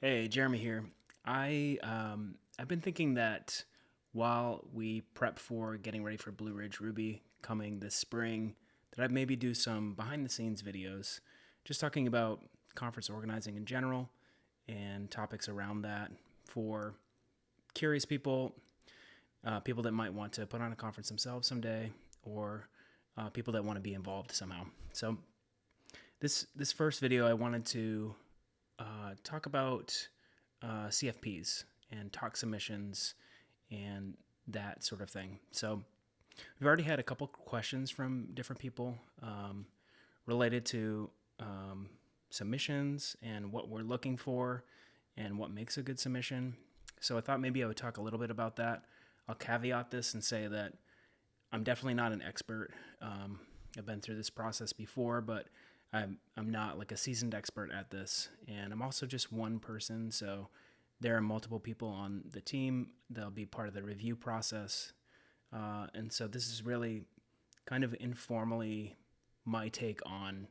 Hey, Jeremy here. I've been thinking that while we prep for getting ready for Blue Ridge Ruby coming this spring, that I'd maybe do some behind the scenes videos, just talking about conference organizing in general and topics around that for curious people, people that might want to put on a conference themselves someday, or people that want to be involved somehow. So this first video, I wanted to talk about CFPs and talk submissions and that sort of thing. So we've already had a couple questions from different people related to submissions and what we're looking for and what makes a good submission. So I thought maybe I would talk a little bit about that. I'll caveat this and say that I'm definitely not an expert. I've been through this process before, but I'm not like a seasoned expert at this, and I'm also just one person. So there are multiple people on the team. They'll be part of the review process, and so this is really kind of informally my take on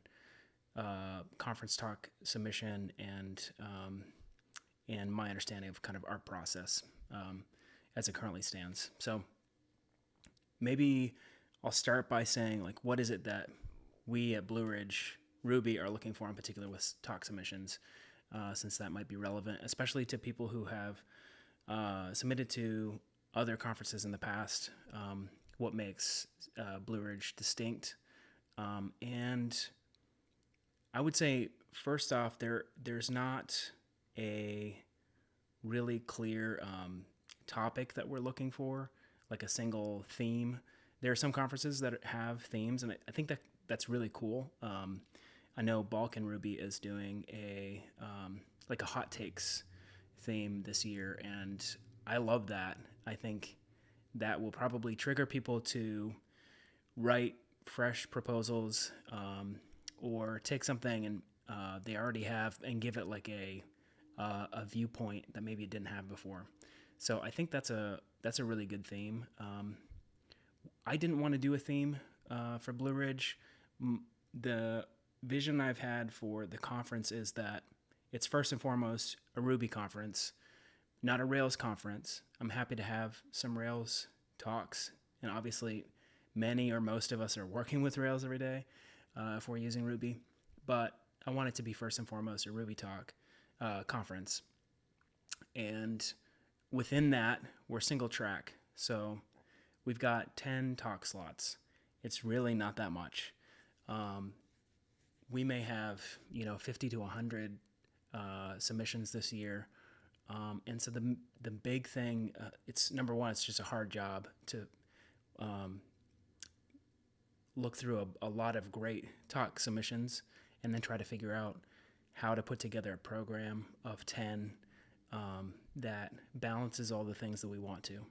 conference talk submission and my understanding of kind of our process as it currently stands. So maybe I'll start by saying, like, what is it that we at Blue Ridge Ruby are looking for in particular with talk submissions, since that might be relevant, especially to people who have submitted to other conferences in the past. What makes Blue Ridge distinct? And I would say, first off, there's not a really clear topic that we're looking for, like a single theme. There are some conferences that have themes, and I think that's really cool. I know Balkan Ruby is doing a like a hot takes theme this year, and I love that. I think that will probably trigger people to write fresh proposals, or take something and they already have and give it like a viewpoint that maybe it didn't have before. So I think that's a really good theme. I didn't want to do a theme for Blue Ridge. The vision I've had for the conference is that it's first and foremost a Ruby conference, not a Rails conference. I'm happy to have some Rails talks, and obviously many or most of us are working with Rails every day if we're using Ruby, but I want it to be first and foremost a Ruby talk conference. And within that, we're single track. So we've got 10 talk slots. It's really not that much. We may have 50 to 100 submissions this year, and so the big thing, it's number one, it's just a hard job to look through a lot of great talk submissions and then try to figure out how to put together a program of 10 that balances all the things that we want to.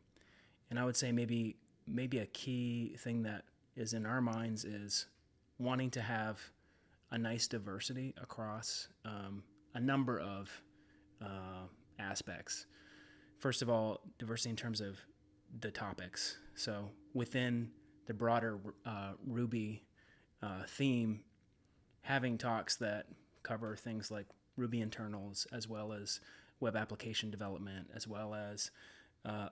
And I would say maybe a key thing that is in our minds is wanting to have a nice diversity across a number of aspects. First of all, diversity in terms of the topics. So within the broader Ruby theme, having talks that cover things like Ruby internals, as well as web application development, as well as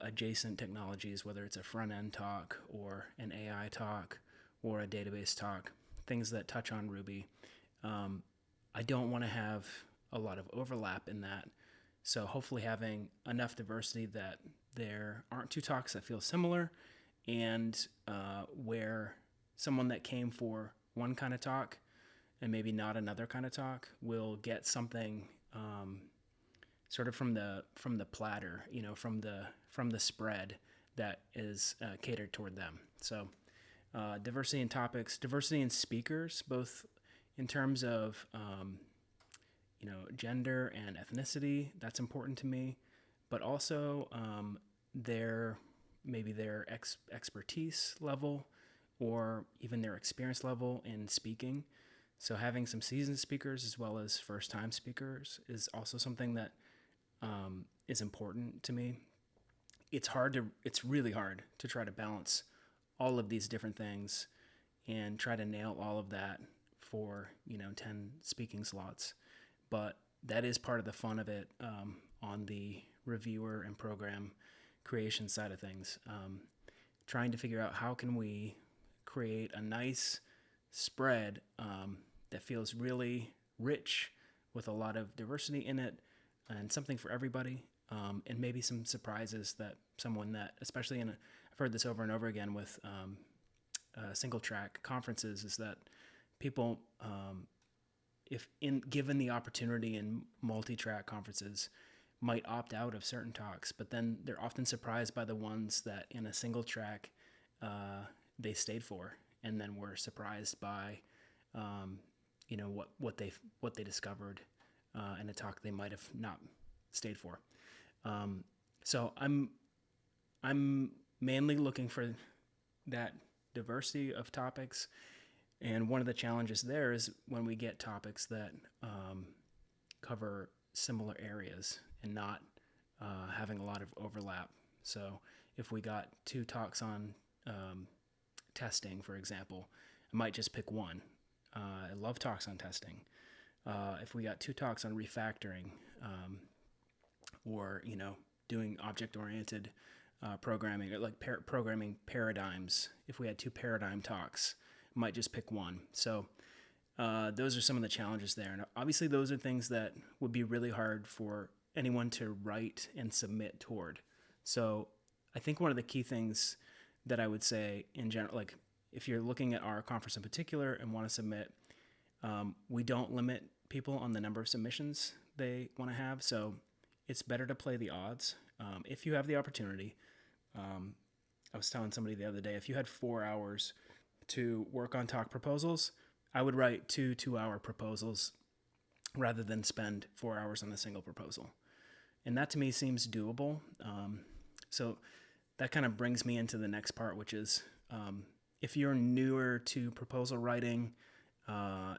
adjacent technologies, whether it's a front-end talk or an AI talk or a database talk, things that touch on Ruby. I don't want to have a lot of overlap in that. So hopefully having enough diversity that there aren't two talks that feel similar, and where someone that came for one kind of talk and maybe not another kind of talk will get something sort of from the platter, from the spread that is catered toward them. So diversity in topics, diversity in speakers, both in terms of gender and ethnicity. That's important to me, but also their expertise level or even their experience level in speaking. So having some seasoned speakers as well as first-time speakers is also something that is important to me. It's really hard to try to balance all of these different things and try to nail all of that for 10 speaking slots. But that is part of the fun of it on the reviewer and program creation side of things. Trying to figure out how can we create a nice spread that feels really rich with a lot of diversity in it and something for everybody, and maybe some surprises that someone that, especially I've heard this over and over again with single track conferences, is that people, if given the opportunity in multi-track conferences, might opt out of certain talks, but then they're often surprised by the ones that in a single track they stayed for, and then were surprised by what they discovered in a talk they might have not stayed for. So I'm mainly looking for that diversity of topics, and one of the challenges there is when we get topics that cover similar areas and not having a lot of overlap. So if we got 2 talks on testing, for example, I might just pick one. I love talks on testing. If we got 2 talks on refactoring, or doing object-oriented programming, or like programming paradigms, if we had 2 paradigm talks, I might just pick one. So those are some of the challenges there. And obviously those are things that would be really hard for anyone to write and submit toward. So I think one of the key things that I would say in general, like if you're looking at our conference in particular and want to submit, we don't limit people on the number of submissions they want to have. So it's better to play the odds. If you have the opportunity, I was telling somebody the other day, if you had 4 hours to work on talk proposals, I would write 2 2-hour proposals rather than spend 4 hours on a single proposal. And that to me seems doable. So that kind of brings me into the next part, which is if you're newer to proposal writing,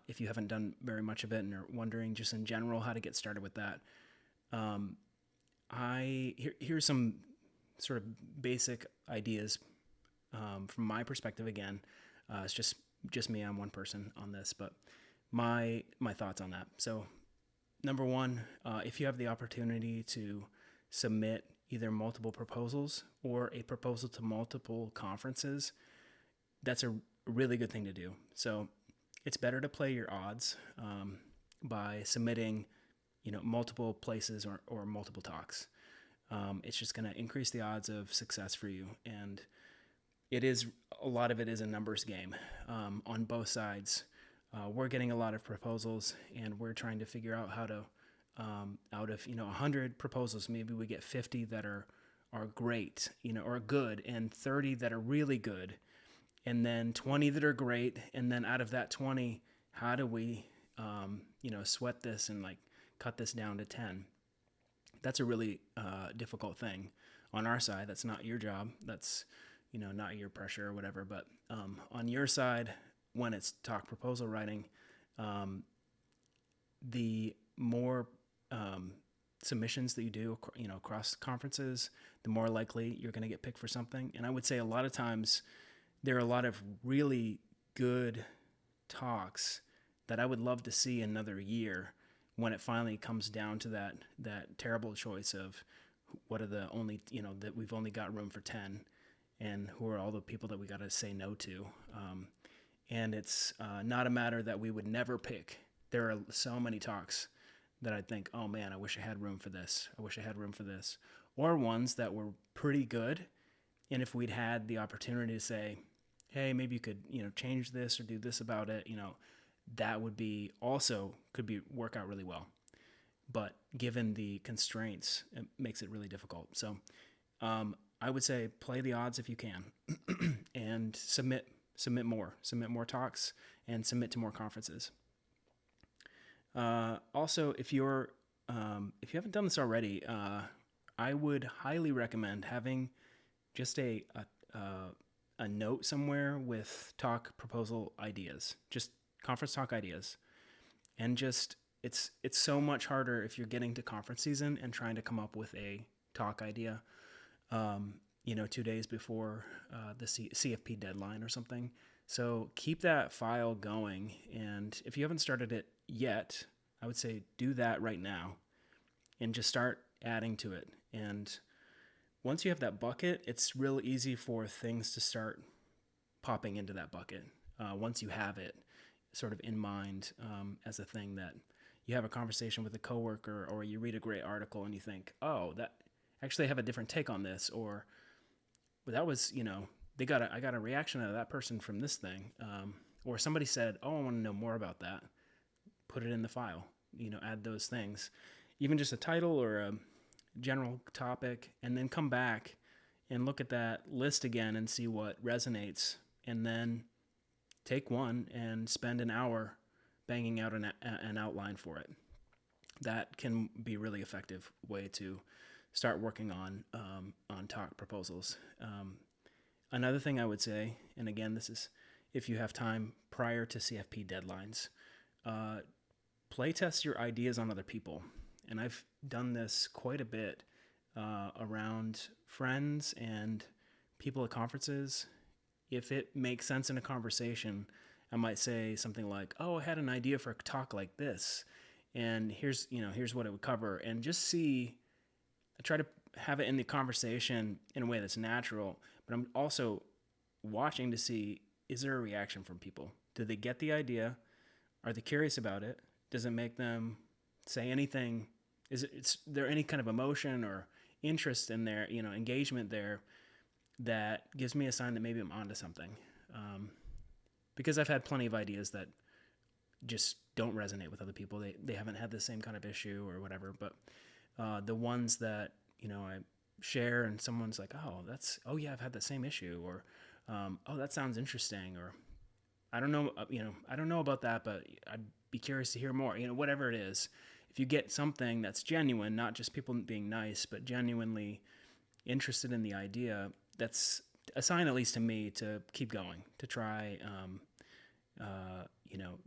if you haven't done very much of it and are wondering just in general how to get started with that, here's some sort of basic ideas from my perspective. Again, it's just me. I'm one person on this, but my thoughts on that. So number one, if you have the opportunity to submit either multiple proposals or a proposal to multiple conferences, that's a really good thing to do. So it's better to play your odds by submitting, multiple places or multiple talks. It's just going to increase the odds of success for you. And a lot of it is a numbers game on both sides. We're getting a lot of proposals, and we're trying to figure out how to, out of 100 proposals, maybe we get 50 that are great, or good, and 30 that are really good, and then 20 that are great, and then out of that 20, how do we, sweat this and like cut this down to 10? That's a really difficult thing on our side. That's not your job. That's not your pressure or whatever. But on your side, when it's talk proposal writing, the more submissions that you do, across conferences, the more likely you're going to get picked for something. And I would say a lot of times there are a lot of really good talks that I would love to see another year when it finally comes down to that terrible choice of what are the only, that we've only got room for 10, and who are all the people that we got to say no to. And it's not a matter that we would never pick. There are so many talks that I think, oh man, I wish I had room for this. I wish I had room for this. Or ones that were pretty good. And if we'd had the opportunity to say, hey, maybe you could, change this or do this about it, that would be also work out really well. But given the constraints, it makes it really difficult. So I would say play the odds if you can, and submit more talks, and submit to more conferences. Also, if you haven't done this already, I would highly recommend having just a note somewhere with talk proposal ideas, just conference talk ideas. And just, it's so much harder if you're getting to conference season and trying to come up with a talk idea, 2 days before the CFP deadline or something. So keep that file going. And if you haven't started it yet, I would say do that right now and just start adding to it. And once you have that bucket, it's real easy for things to start popping into that bucket. Once you have it sort of in mind as a thing that you have a conversation with a coworker, or you read a great article and you think, oh, that actually I have a different take on this, or that was, I got a reaction out of that person from this thing. Or somebody said, oh, I want to know more about that. Put it in the file, add those things, even just a title or a general topic, and then come back and look at that list again and see what resonates, and then take one and spend an hour banging out an outline for it. That can be a really effective way to start working on talk proposals. Another thing I would say, and again, this is if you have time prior to CFP deadlines, play test your ideas on other people. And I've done this quite a bit around friends and people at conferences. If it makes sense in a conversation, I might say something like, oh, I had an idea for a talk like this, and here's what it would cover, and just see, I try to have it in the conversation in a way that's natural, but I'm also watching to see, is there a reaction from people? Do they get the idea? Are they curious about it? Does it make them say anything? Is there any kind of emotion or interest in their, engagement there that gives me a sign that maybe I'm onto something? Because I've had plenty of ideas that just don't resonate with other people. They haven't had the same kind of issue or whatever. But the ones that, I share and someone's like, oh yeah, I've had the same issue, or oh, that sounds interesting, or I don't know, I don't know about that, but I'd be curious to hear more, whatever it is. If you get something that's genuine, not just people being nice, but genuinely interested in the idea, that's a sign, at least to me, to keep going, to try,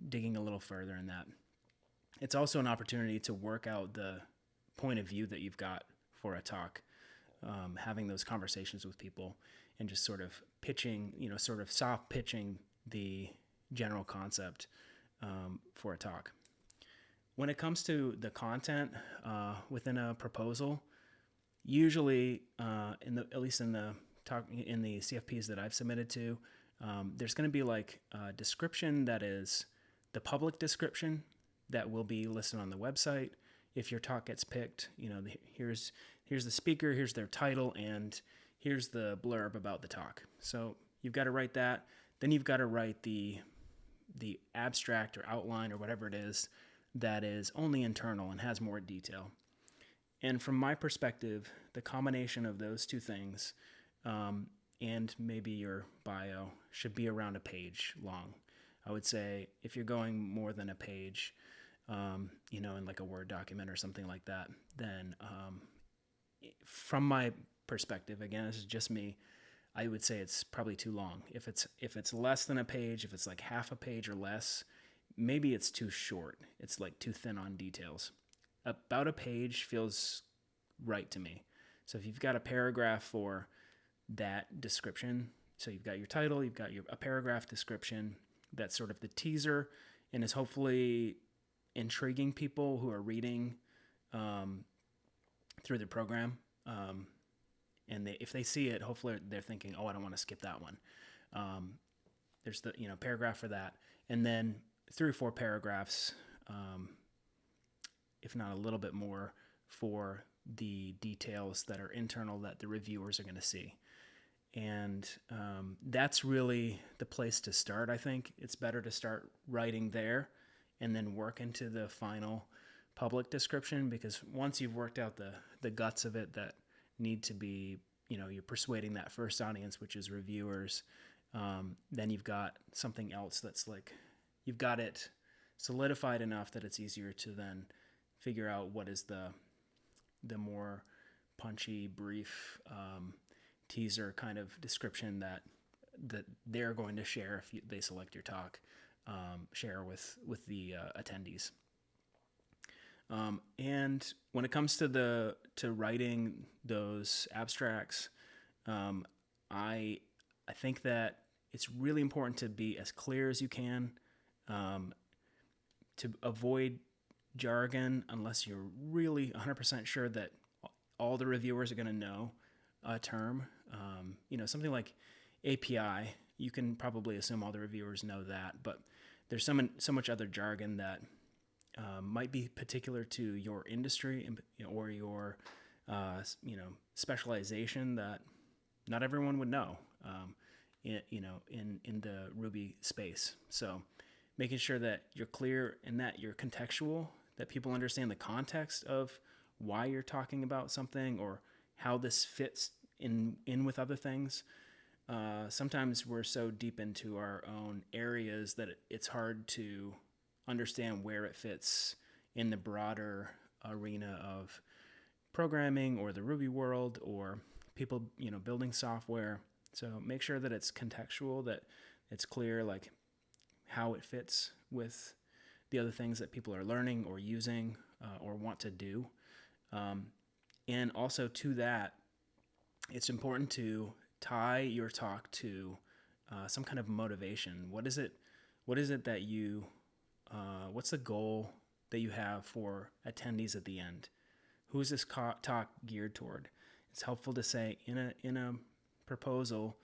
digging a little further in that. It's also an opportunity to work out the point of view that you've got for a talk, having those conversations with people and just sort of pitching, sort of soft pitching the general concept for a talk. When it comes to the content within a proposal, usually at least in the CFPs that I've submitted to, there's going to be like a description that is the public description that will be listed on the website. If your talk gets picked, here's the speaker, here's their title, and here's the blurb about the talk. So you've got to write that. Then you've got to write the abstract or outline or whatever it is that is only internal and has more detail. And from my perspective, the combination of those two things and maybe your bio should be around a page long. I would say if you're going more than a page, in like a Word document or something like that, then from my perspective, again, this is just me, I would say it's probably too long. If it's less than a page, if it's like half a page or less, maybe it's too short. It's like too thin on details. About a page feels right to me. So if you've got a paragraph for that description, so you've got your title, you've got a paragraph description that's sort of the teaser and is hopefully intriguing people who are reading through the program. And if they see it, hopefully they're thinking, oh, I don't want to skip that one. There's the paragraph for that. And then 3 or 4 paragraphs, if not a little bit more, for the details that are internal that the reviewers are going to see. And that's really the place to start, I think. It's better to start writing there and then work into the final public description, because once you've worked out the guts of it that need to be, you're persuading that first audience, which is reviewers, then you've got something else that's like, you've got it solidified enough that it's easier to then figure out what is the more punchy, brief teaser kind of description that they're going to share if they select your talk, share with the attendees. And when it comes to writing those abstracts, I think that it's really important to be as clear as you can, to avoid jargon unless you're really 100% sure that all the reviewers are going to know a term. Something like API, you can probably assume all the reviewers know that, but there's so much other jargon that might be particular to your industry or your specialization that not everyone would know. In the Ruby space. So making sure that you're clear and that you're contextual, that people understand the context of why you're talking about something or how this fits in with other things. Sometimes we're so deep into our own areas that it's hard to understand where it fits in the broader arena of programming or the Ruby world or people, building software. So make sure that it's contextual, that it's clear, like how it fits with the other things that people are learning or using or want to do. And also to that, it's important to tie your talk to some kind of motivation. What is it that you, what's the goal that you have for attendees at the end? Who is this talk geared toward? It's helpful to say in a proposal,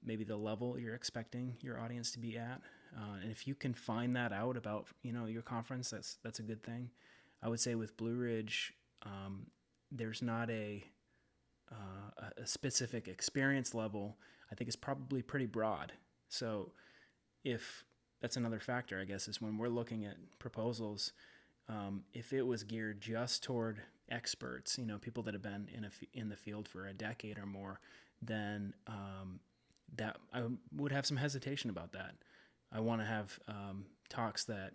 maybe the level you're expecting your audience to be at, and if you can find that out about your conference, that's a good thing. I would say with Blue Ridge, there's not a specific experience level. I think it's probably pretty broad. So if that's another factor, I guess, is when we're looking at proposals, if it was geared just toward experts, people that have been in the field for a decade or more, then that I would have some hesitation about that. I want to have talks that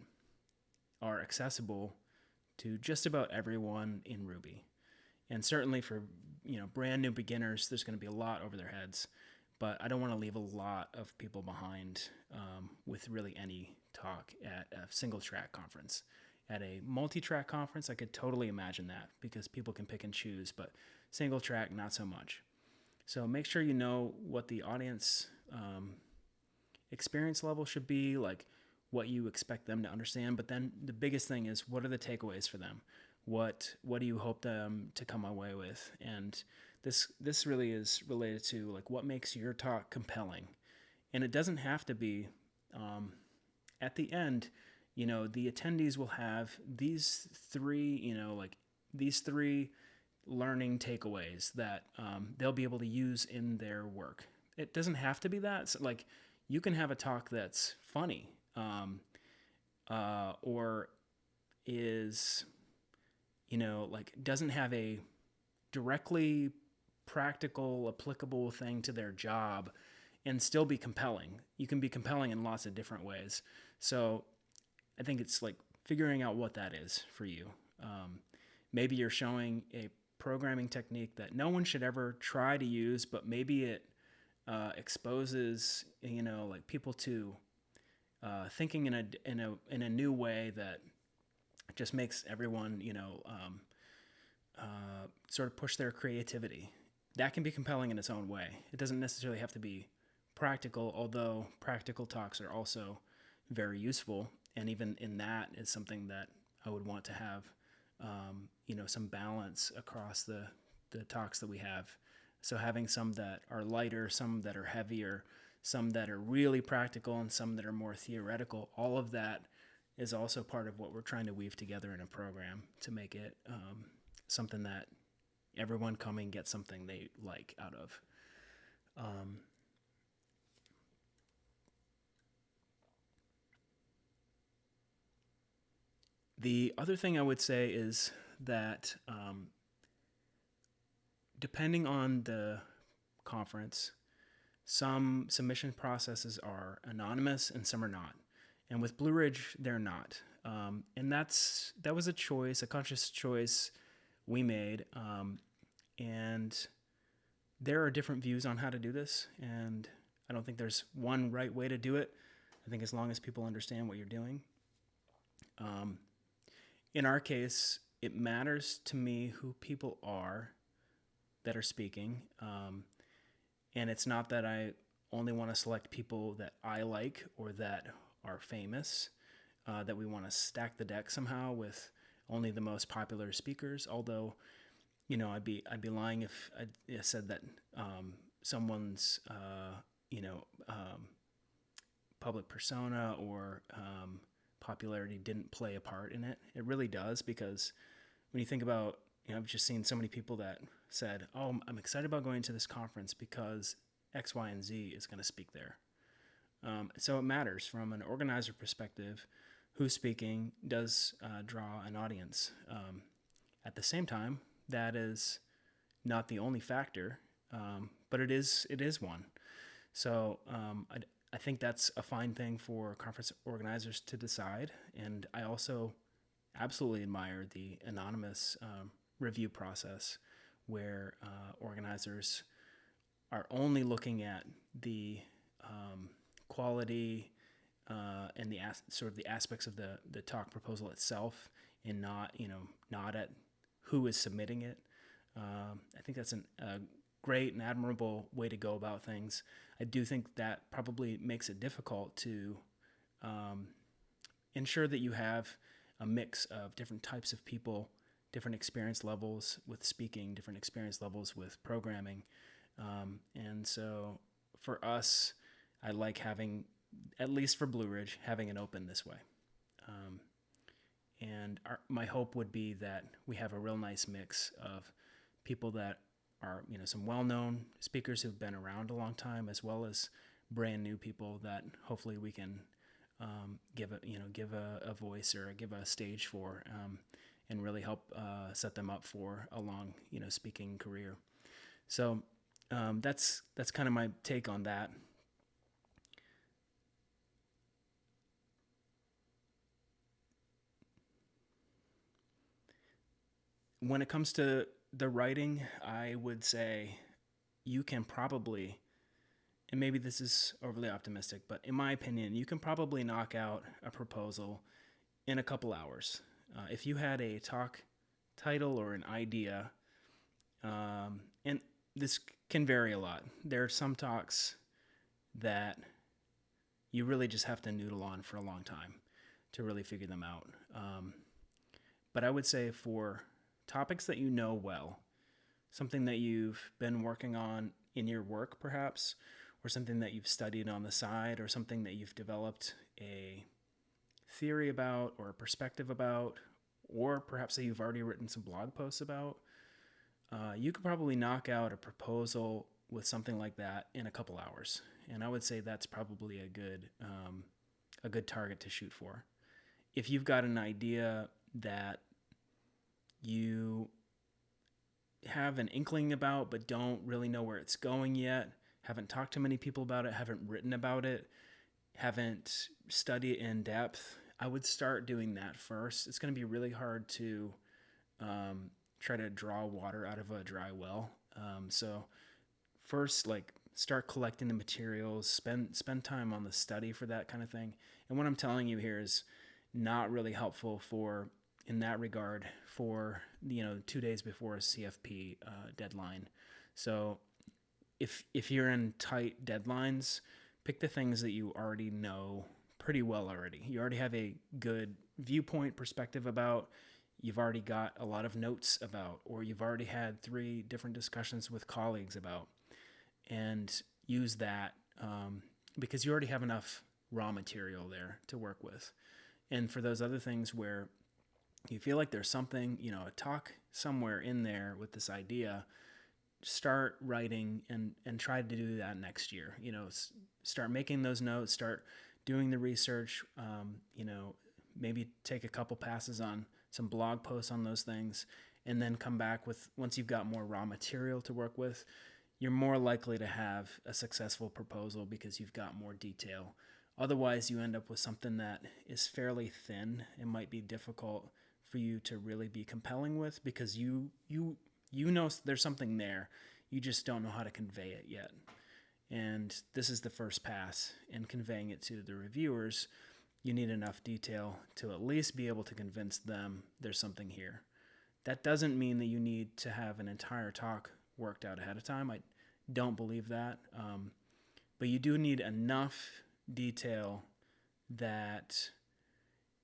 are accessible to just about everyone in Ruby. And certainly for brand new beginners, there's going to be a lot over their heads, but I don't want to leave a lot of people behind with really any talk at a single track conference. At a multi-track conference, I could totally imagine that because people can pick and choose, but single track, not so much. So make sure you know what the audience experience level should be, like what you expect them to understand. But then the biggest thing is, what are the takeaways for them? What do you hope them to come away with? And this really is related to like what makes your talk compelling. And it doesn't have to be at the end. The attendees will have these three learning takeaways that they'll be able to use in their work. It doesn't have to be that. So, like, you can have a talk that's funny or is, doesn't have a directly practical, applicable thing to their job and still be compelling. You can be compelling in lots of different ways. So I think it's like figuring out what that is for you. Maybe you're showing a programming technique that no one should ever try to use, but maybe it exposes, people to thinking in a new way that just makes everyone, sort of push their creativity. That can be compelling in its own way. It doesn't necessarily have to be practical, although practical talks are also very useful. And even in that is something that I would want to have, some balance across the talks that we have. So having some that are lighter, some that are heavier, some that are really practical, and some that are more theoretical, all of that is also part of what we're trying to weave together in a program to make it something that everyone coming gets something they like out of. The other thing I would say is that depending on the conference, some submission processes are anonymous and some are not. And with Blue Ridge, they're not. And that was a conscious choice we made. And there are different views on how to do this. And I don't think there's one right way to do it. I think as long as people understand what you're doing. In our case, it matters to me who people are that are speaking. And it's not that I only want to select people that I like or that are famous. that we want to stack the deck somehow with only the most popular speakers. Although, I'd be lying if I said that someone's public persona or popularity didn't play a part in it. It really does, because when you think about, I've just seen so many people that said, "Oh, I'm excited about going to this conference because X, Y, and Z is going to speak there." So it matters from an organizer perspective. Who's speaking does draw an audience. At the same time, that is not the only factor, but it is one. So I think that's a fine thing for conference organizers to decide. And I also absolutely admire the anonymous review process, where organizers are only looking at the quality and the sort of the aspects of the talk proposal itself, and not at who is submitting it. I think that's a great and admirable way to go about things. I do think that probably makes it difficult to ensure that you have a mix of different types of people, different experience levels with speaking, different experience levels with programming. And so for us, I like having, at least for Blue Ridge, having it open this way. And my hope would be that we have a real nice mix of people that are, some well-known speakers who've been around a long time, as well as brand new people that hopefully we can give a voice or give a stage for, and really help set them up for a long, speaking career. So that's kind of my take on that. When it comes to the writing, I would say you can probably, and maybe this is overly optimistic, but in my opinion, you can probably knock out a proposal in a couple hours. If you had a talk title or an idea, and this can vary a lot. There are some talks that you really just have to noodle on for a long time to really figure them out. But I would say for topics that you know well, something that you've been working on in your work perhaps, or something that you've studied on the side, or something that you've developed a theory about or a perspective about, or perhaps that you've already written some blog posts about, you could probably knock out a proposal with something like that in a couple hours. And I would say that's probably a good target to shoot for. If you've got an idea that you have an inkling about but don't really know where it's going yet, haven't talked to many people about it, haven't written about it, haven't studied in depth, I would start doing that first. It's going to be really hard to try to draw water out of a dry well. So first, start collecting the materials, spend time on the study for that kind of thing. And what I'm telling you here is not really helpful in that regard for 2 days before a CFP deadline. So if you're in tight deadlines, pick the things that you already know pretty well already. You already have a good viewpoint perspective about, you've already got a lot of notes about, or you've already had 3 different discussions with colleagues about, and use that because you already have enough raw material there to work with. And for those other things where you feel like there's something, a talk somewhere in there with this idea, start writing and try to do that next year. Start making those notes, start doing the research, maybe take a couple passes on some blog posts on those things, and then come back with, once you've got more raw material to work with, you're more likely to have a successful proposal because you've got more detail. Otherwise, you end up with something that is fairly thin and might be difficult for you to really be compelling with, because you know there's something there. You just don't know how to convey it yet. And this is the first pass in conveying it to the reviewers. You need enough detail to at least be able to convince them there's something here. That doesn't mean that you need to have an entire talk worked out ahead of time. I don't believe that. But you do need enough detail that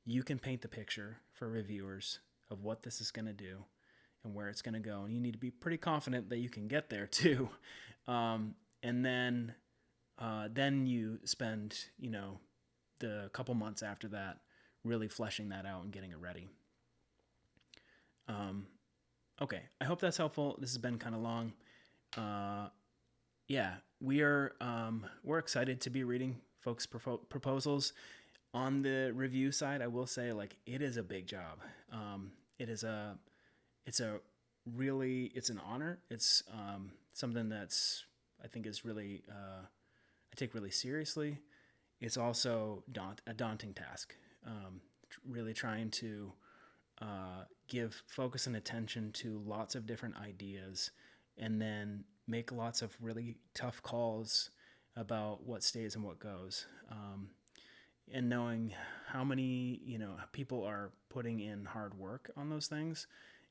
you can paint the picture for reviewers of what this is going to do and where it's going to go. And you need to be pretty confident that you can get there too. And then you spend, the couple months after that really fleshing that out and getting it ready. Okay, I hope that's helpful. This has been kind of long. We're excited to be reading folks' proposals. On the review side, I will say, like, it is a big job. It's an honor. It's something that's, I think, is really, I take really seriously. It's also a daunting task. Really trying to give focus and attention to lots of different ideas, and then make lots of really tough calls about what stays and what goes. And knowing how many, people are putting in hard work on those things,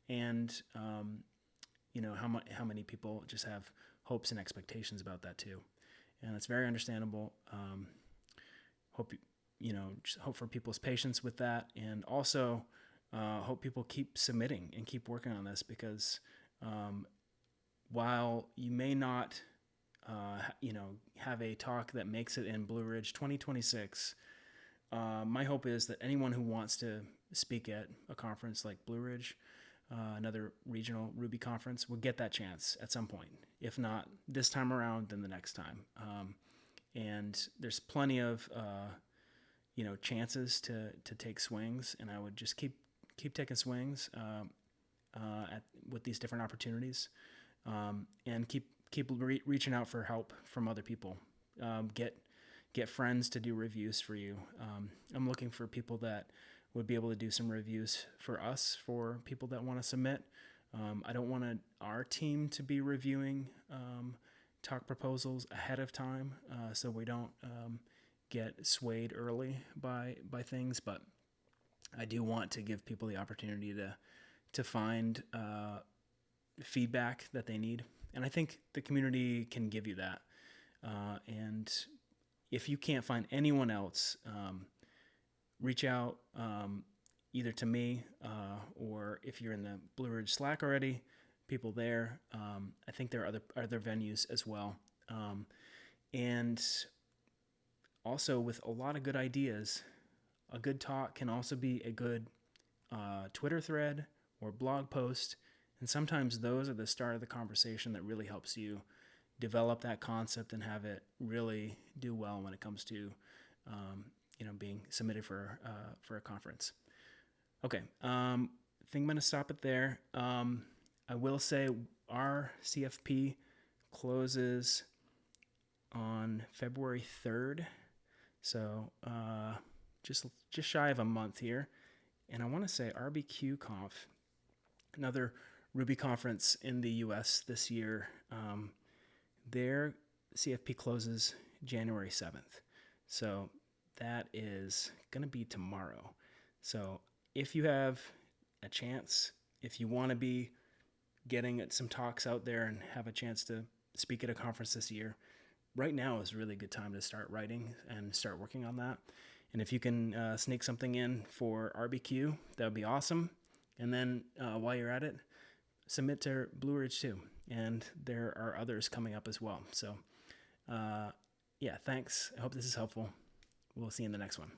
and, how many people just have hopes and expectations about that too. And it's very understandable. Just hope for people's patience with that. And also, hope people keep submitting and keep working on this, because while you may not, have a talk that makes it in Blue Ridge 2026, my hope is that anyone who wants to speak at a conference like Blue Ridge, another regional Ruby conference, will get that chance at some point. If not this time around, then the next time. And there's plenty of, chances to take swings, and I would just keep taking swings with these different opportunities, and keep reaching out for help from other people. Get friends to do reviews for you. I'm looking for people that would be able to do some reviews for us, for people that want to submit. I don't want our team to be reviewing talk proposals ahead of time, so we don't get swayed early by things. But I do want to give people the opportunity to find feedback that they need, and I think the community can give you that. And if you can't find anyone else, reach out either to me, or if you're in the Blue Ridge Slack already, people there. I think there are other venues as well. And also, with a lot of good ideas, a good talk can also be a good Twitter thread or blog post. And sometimes those are the start of the conversation that really helps you develop that concept and have it really do well when it comes to, being submitted for a conference. Okay, I think I'm going to stop it there. I will say our CFP closes on February 3rd, so just shy of a month here. And I want to say RBQ Conf, another Ruby conference in the U.S. this year, their CFP closes January 7th. So that is going to be tomorrow. So if you have a chance, if you want to be getting some talks out there and have a chance to speak at a conference this year, right now is a really good time to start writing and start working on that. And if you can sneak something in for RBQ, that would be awesome. And then while you're at it, submit to Blue Ridge too. And there are others coming up as well. So, thanks. I hope this is helpful. We'll see you in the next one.